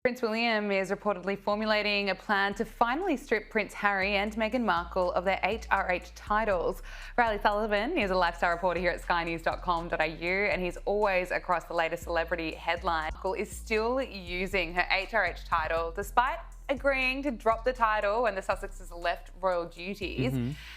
Prince William is reportedly formulating a plan to finally strip Prince Harry and Meghan Markle of their HRH titles. Riley Sullivan is a lifestyle reporter here at skynews.com.au, and he's always across the latest celebrity headlines. Markle is still using her HRH title despite agreeing to drop the title when the Sussexes left royal duties.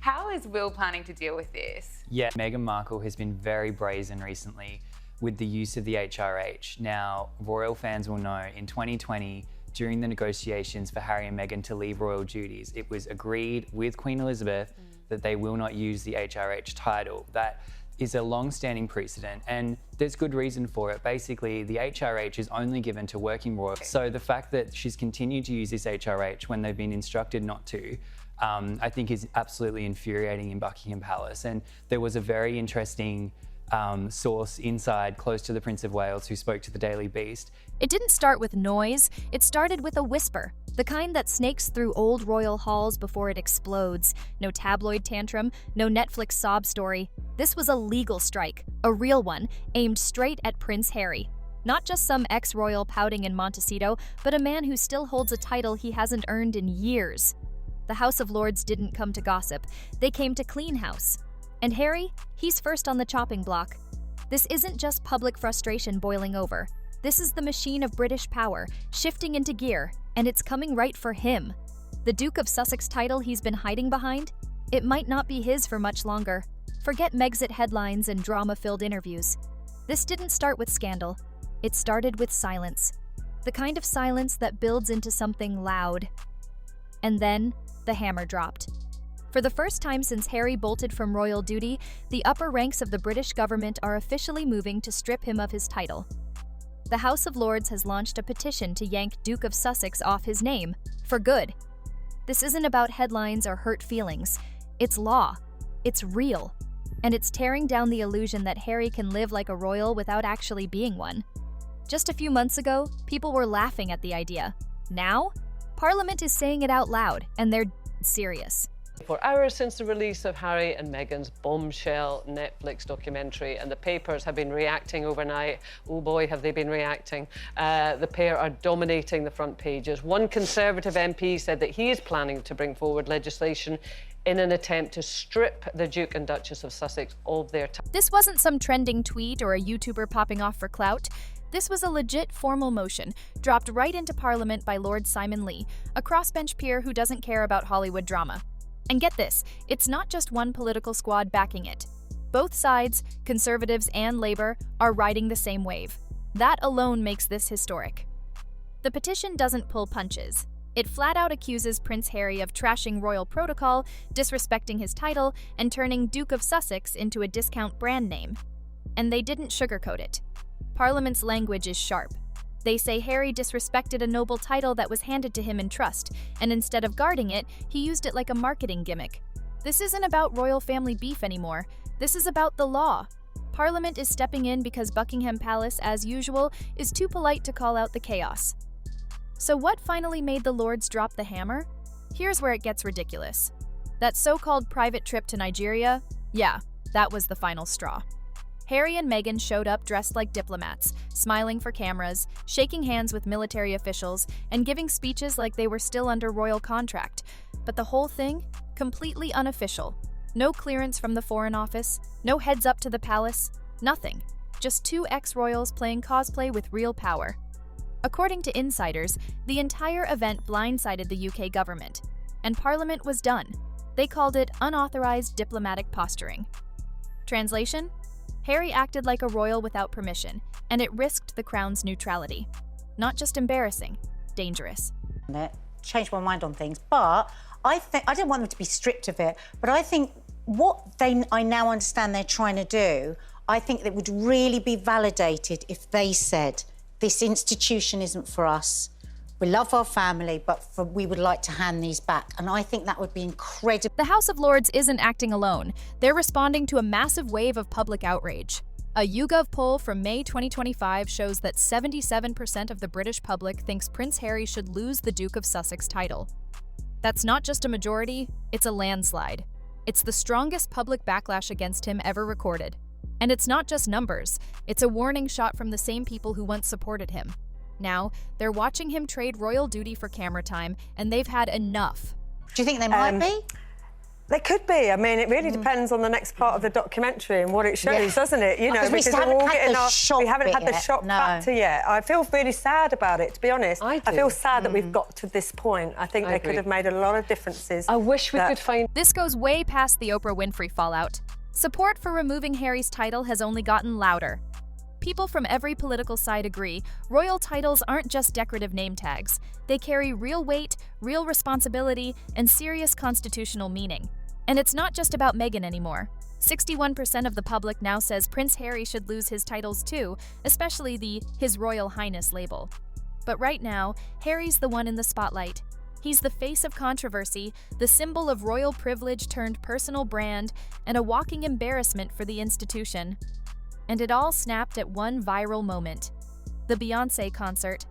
How is Will planning to deal with this? Yeah, Meghan Markle has been very brazen recently with the use of the HRH. Now, royal fans will know in 2020, during the negotiations for Harry and Meghan to leave royal duties, it was agreed with Queen Elizabeth that they will not use the HRH title. That is a long-standing precedent, and there's good reason for it. Basically, the HRH is only given to working royals. So the fact that she's continued to use this HRH when they've been instructed not to, I think is absolutely infuriating in Buckingham Palace. And there was a very interesting source inside close to the Prince of Wales who spoke to the Daily Beast. It didn't start with noise, it started with a whisper. The kind that snakes through old royal halls before it explodes. No tabloid tantrum, no Netflix sob story. This was a legal strike, a real one, aimed straight at Prince Harry. Not just some ex-royal pouting in Montecito, but a man who still holds a title he hasn't earned in years. The House of Lords didn't come to gossip, they came to clean house. And Harry, he's first on the chopping block. This isn't just public frustration boiling over. This is the machine of British power, shifting into gear, and it's coming right for him. The Duke of Sussex title he's been hiding behind? It might not be his for much longer. Forget Megxit headlines and drama-filled interviews. This didn't start with scandal. It started with silence. The kind of silence that builds into something loud. And then, the hammer dropped. For the first time since Harry bolted from royal duty, the upper ranks of the British government are officially moving to strip him of his title. The House of Lords has launched a petition to yank Duke of Sussex off his name, for good. This isn't about headlines or hurt feelings. It's law. It's real. And it's tearing down the illusion that Harry can live like a royal without actually being one. Just a few months ago, people were laughing at the idea. Now, Parliament is saying it out loud, and they're serious. 4 hours since the release of Harry and Meghan's bombshell Netflix documentary, and the papers have been reacting overnight. Oh boy, have they been reacting. The pair are dominating the front pages. One Conservative MP said that he is planning to bring forward legislation in an attempt to strip the Duke and Duchess of Sussex of their title. This wasn't some trending tweet or a YouTuber popping off for clout. This was a legit formal motion, dropped right into Parliament by Lord Simon Lee, a crossbench peer who doesn't care about Hollywood drama. And get this, it's not just one political squad backing it. Both sides, Conservatives and Labour, are riding the same wave. That alone makes this historic. The petition doesn't pull punches. It flat out accuses Prince Harry of trashing royal protocol, disrespecting his title, and turning Duke of Sussex into a discount brand name. And they didn't sugarcoat it. Parliament's language is sharp. They say Harry disrespected a noble title that was handed to him in trust, and instead of guarding it, he used it like a marketing gimmick. This isn't about royal family beef anymore. This is about the law. Parliament is stepping in because Buckingham Palace, as usual, is too polite to call out the chaos. So what finally made the Lords drop the hammer? Here's where it gets ridiculous. That so-called private trip to Nigeria? Yeah, that was the final straw. Harry and Meghan showed up dressed like diplomats, smiling for cameras, shaking hands with military officials, and giving speeches like they were still under royal contract. But the whole thing? Completely unofficial. No clearance from the Foreign Office, no heads up to the palace, nothing. Just two ex-royals playing cosplay with real power. According to insiders, the entire event blindsided the UK government, and Parliament was done. They called it unauthorized diplomatic posturing. Translation? Harry acted like a royal without permission, and it risked the crown's neutrality. Not just embarrassing, dangerous. Changed my mind on things, but I didn't want them to be stripped of it, but I think I now understand they're trying to do, I think that would really be validated if they said, this institution isn't for us. We love our family, but we would like to hand these back. And I think that would be incredible. The House of Lords isn't acting alone. They're responding to a massive wave of public outrage. A YouGov poll from May 2025 shows that 77% of the British public thinks Prince Harry should lose the Duke of Sussex title. That's not just a majority, it's a landslide. It's the strongest public backlash against him ever recorded. And it's not just numbers, it's a warning shot from the same people who once supported him. Now, they're watching him trade royal duty for camera time, and they've had enough. Do you think they might be? They could be. I mean, it really depends on the next part of the documentary and what it shows, doesn't it? You know, Because we we're haven't all had getting the shock we haven't bit had the yet. shock No. factor yet. I feel really sad about it, to be honest. I do. feel sad that we've got to this point. I think they could have made a lot of differences. I wish we could find... This goes way past the Oprah Winfrey fallout. Support for removing Harry's title has only gotten louder. People from every political side agree, royal titles aren't just decorative name tags. They carry real weight, real responsibility, and serious constitutional meaning. And it's not just about Meghan anymore. 61% of the public now says Prince Harry should lose his titles too, especially the His Royal Highness label. But right now, Harry's the one in the spotlight. He's the face of controversy, the symbol of royal privilege turned personal brand, and a walking embarrassment for the institution. And it all snapped at one viral moment: the Beyoncé concert.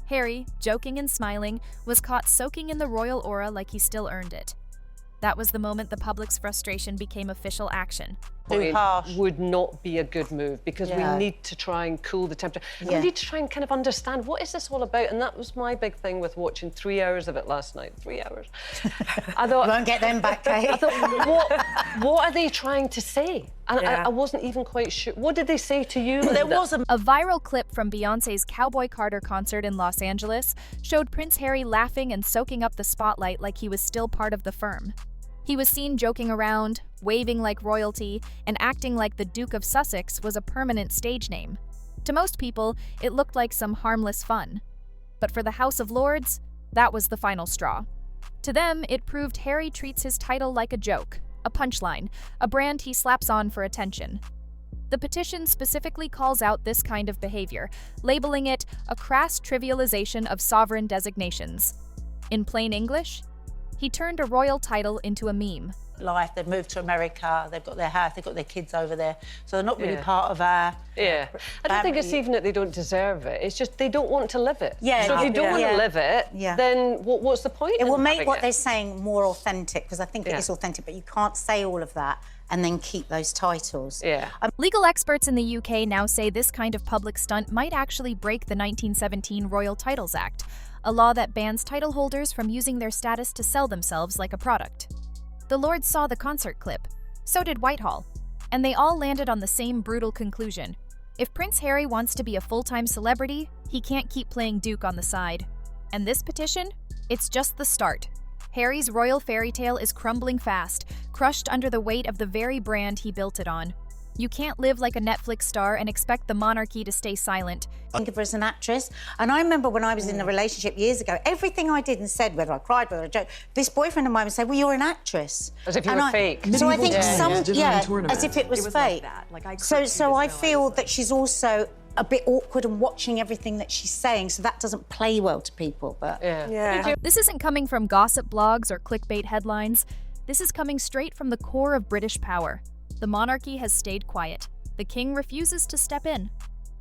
Harry, joking and smiling, was caught soaking in the royal aura like he still earned it. That was the moment the public's frustration became official action. Too harsh. Would not be a good move, because we Yeah. need to try and cool the temperature. Yeah. We need to try and kind of understand what is this all about, and that was my big thing with watching 3 hours of it last night. 3 hours. I thought, Won't get them back, Kate. I thought, what are they trying to say? And Yeah. I wasn't even quite sure. What did they say to you? There Linda? was a A viral clip from Beyoncé's Cowboy Carter concert in Los Angeles showed Prince Harry laughing and soaking up the spotlight like he was still part of the firm. He was seen joking around, waving like royalty, and acting like the Duke of Sussex was a permanent stage name. To most people, it looked like some harmless fun. But for the House of Lords, that was the final straw. To them, it proved Harry treats his title like a joke, a punchline, a brand he slaps on for attention. The petition specifically calls out this kind of behavior, labeling it a crass trivialization of sovereign designations. In plain English, he turned a royal title into a meme. Life, they've moved to America, they've got their house, they've got their kids over there, so they're not really Yeah. part of our... Yeah. I don't think it's family. even that they don't deserve it. It's just they don't want to live it. Yeah, So if you don't yeah. want to Yeah. live it, Yeah. then what's the point? It in will make having what it? they're saying more authentic, because I think it Yeah. is authentic, but you can't say all of that and then keep those titles. Yeah. Legal experts in the UK now say this kind of public stunt might actually break the 1917 Royal Titles Act, a law that bans title holders from using their status to sell themselves like a product. The Lords saw the concert clip. So did Whitehall. And they all landed on the same brutal conclusion. If Prince Harry wants to be a full-time celebrity, he can't keep playing Duke on the side. And this petition? It's just the start. Harry's royal fairy tale is crumbling fast, crushed under the weight of the very brand he built it on. You can't live like a Netflix star and expect the monarchy to stay silent. Think of her as an actress. And I remember when I was in a relationship years ago, everything I did and said, whether I cried, whether I joked, this boyfriend of mine would say, well, you're an actress. As if you And were fake. So I think Yeah. as if it was It was fake. like that. Like, I so could so do I this, no, I feel was that like- she's also a bit awkward and watching everything that she's saying, so that doesn't play well to people. But Yeah. Yeah. This isn't coming from gossip blogs or clickbait headlines. This is coming straight from the core of British power. The monarchy has stayed quiet. The king refuses to step in.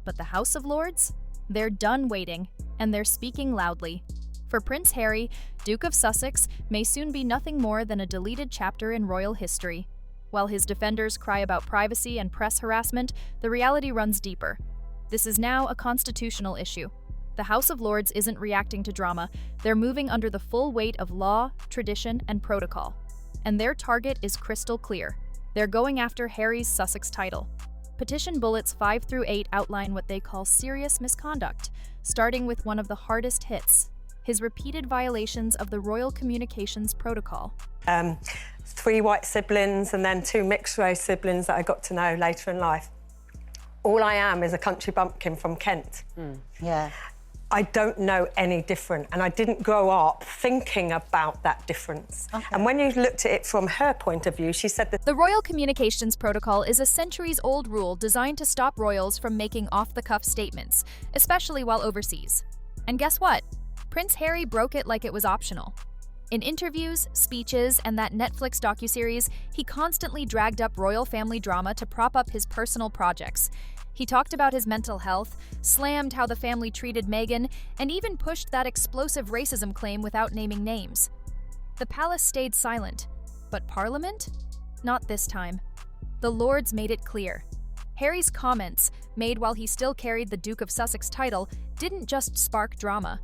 But the House of Lords? They're done waiting, and they're speaking loudly. For Prince Harry, Duke of Sussex may soon be nothing more than a deleted chapter in royal history. While his defenders cry about privacy and press harassment, the reality runs deeper. This is now a constitutional issue. The House of Lords isn't reacting to drama. They're moving under the full weight of law, tradition, and protocol. And their target is crystal clear. They're going after Harry's Sussex title. Petition bullets 5 through 8 outline what they call serious misconduct, starting with one of the hardest hits: his repeated violations of the Royal Communications Protocol. 3 white siblings and then 2 mixed race siblings that I got to know later in life. All I am is a country bumpkin from Kent. yeah. I don't know any different, and I didn't grow up thinking about that difference. And when you looked at it from her point of view, she said that The Royal Communications Protocol is a centuries-old rule designed to stop royals from making off-the-cuff statements, especially while overseas. And guess what? Prince Harry broke it like it was optional. In interviews, speeches, and that Netflix docuseries, he constantly dragged up royal family drama to prop up his personal projects. He talked about his mental health, slammed how the family treated Meghan, and even pushed that explosive racism claim without naming names. The palace stayed silent, but Parliament? Not this time. The Lords made it clear. Harry's comments, made while he still carried the Duke of Sussex title, didn't just spark drama.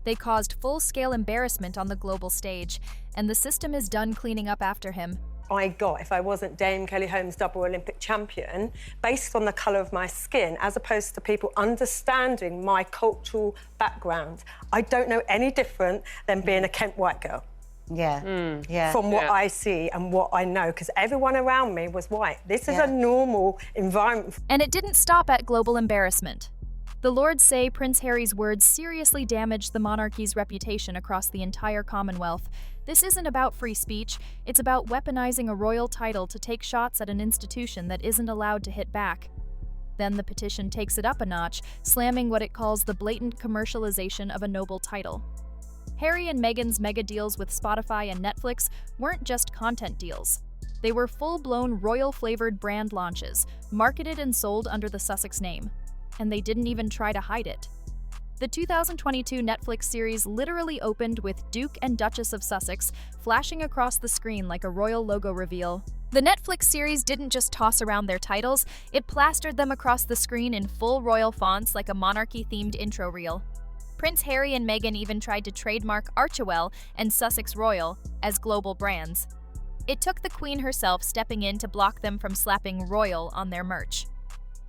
They caused full-scale embarrassment on the global stage, and the system is done cleaning up after him. I got, if I wasn't Dame Kelly Holmes double Olympic champion, based on the colour of my skin, as opposed to people understanding my cultural background. I don't know any different than being a Kent white girl. Yeah, yeah. From what I see and what I know, because everyone around me was white. This is a normal environment. And it didn't stop at global embarrassment. The Lords say Prince Harry's words seriously damaged the monarchy's reputation across the entire Commonwealth. This isn't about free speech, it's about weaponizing a royal title to take shots at an institution that isn't allowed to hit back. Then the petition takes it up a notch, slamming what it calls the blatant commercialization of a noble title. Harry and Meghan's mega deals with Spotify and Netflix weren't just content deals. They were full-blown royal-flavored brand launches, marketed and sold under the Sussex name. And they didn't even try to hide it. The 2022 Netflix series literally opened with Duke and Duchess of Sussex flashing across the screen like a royal logo reveal. The Netflix series didn't just toss around their titles, it plastered them across the screen in full royal fonts like a monarchy-themed intro reel. Prince Harry and Meghan even tried to trademark Archewell and Sussex Royal as global brands. It took the Queen herself stepping in to block them from slapping Royal on their merch.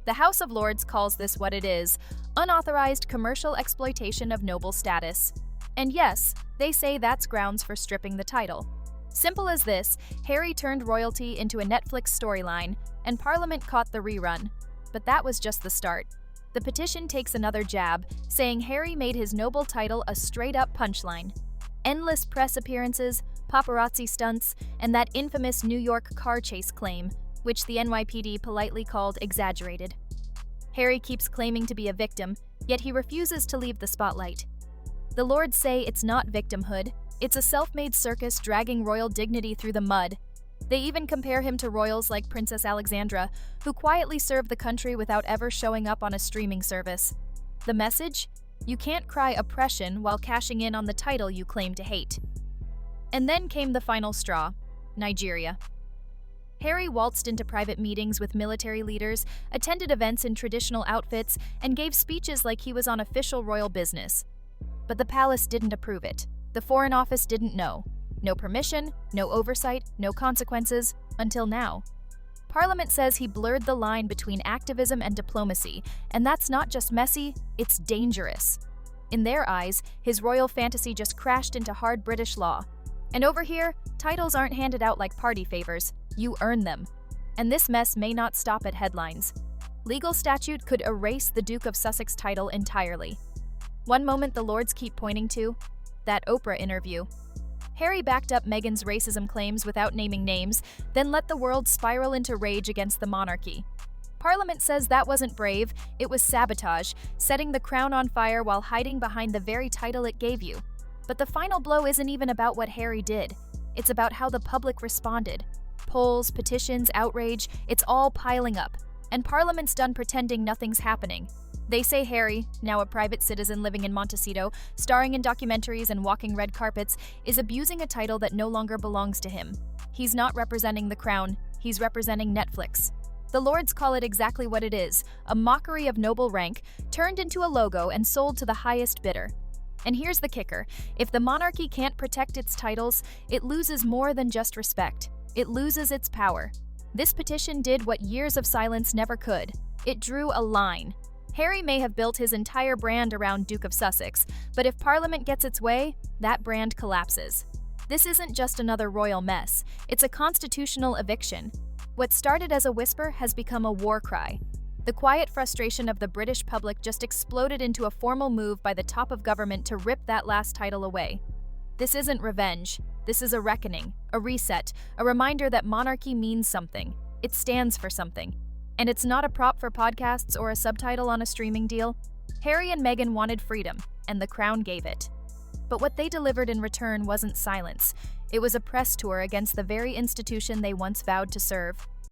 The House of Lords calls this what it is, unauthorized commercial exploitation of noble status. And yes, they say that's grounds for stripping the title. Simple as this, Harry turned royalty into a Netflix storyline, and Parliament caught the rerun. But that was just the start. The petition takes another jab, saying Harry made his noble title a straight-up punchline. Endless press appearances, paparazzi stunts, and that infamous New York car chase claim, which the NYPD politely called exaggerated. Harry keeps claiming to be a victim, yet he refuses to leave the spotlight. The Lords say it's not victimhood, it's a self-made circus dragging royal dignity through the mud. They even compare him to royals like Princess Alexandra, who quietly served the country without ever showing up on a streaming service. The message? You can't cry oppression while cashing in on the title you claim to hate. And then came the final straw, Nigeria. Harry waltzed into private meetings with military leaders, attended events in traditional outfits, and gave speeches like he was on official royal business. But the palace didn't approve it. The Foreign Office didn't know. No permission, no oversight, no consequences, until now. Parliament says he blurred the line between activism and diplomacy, and that's not just messy, it's dangerous. In their eyes, his royal fantasy just crashed into hard British law. And over here, titles aren't handed out like party favors, you earn them. And this mess may not stop at headlines. Legal statute could erase the Duke of Sussex title entirely. One moment the Lords keep pointing to, that Oprah interview. Harry backed up Meghan's racism claims without naming names, then let the world spiral into rage against the monarchy. Parliament says that wasn't brave, it was sabotage, setting the crown on fire while hiding behind the very title it gave you. But the final blow isn't even about what Harry did. It's about how the public responded. Polls, petitions, outrage, it's all piling up. And Parliament's done pretending nothing's happening. They say Harry, now a private citizen living in Montecito, starring in documentaries and walking red carpets, is abusing a title that no longer belongs to him. He's not representing the crown, he's representing Netflix. The Lords call it exactly what it is, a mockery of noble rank, turned into a logo and sold to the highest bidder. And here's the kicker, if the monarchy can't protect its titles, it loses more than just respect. It loses its power. This petition did what years of silence never could. It drew a line. Harry may have built his entire brand around Duke of Sussex, but if Parliament gets its way, that brand collapses. This isn't just another royal mess, it's a constitutional eviction. What started as a whisper has become a war cry. The quiet frustration of the British public just exploded into a formal move by the top of government to rip that last title away. This isn't revenge, this is a reckoning, a reset, a reminder that monarchy means something. It stands for something. And it's not a prop for podcasts or a subtitle on a streaming deal. Harry and Meghan wanted freedom, and the Crown gave it. But what they delivered in return wasn't silence. It was a press tour against the very institution they once vowed to serve.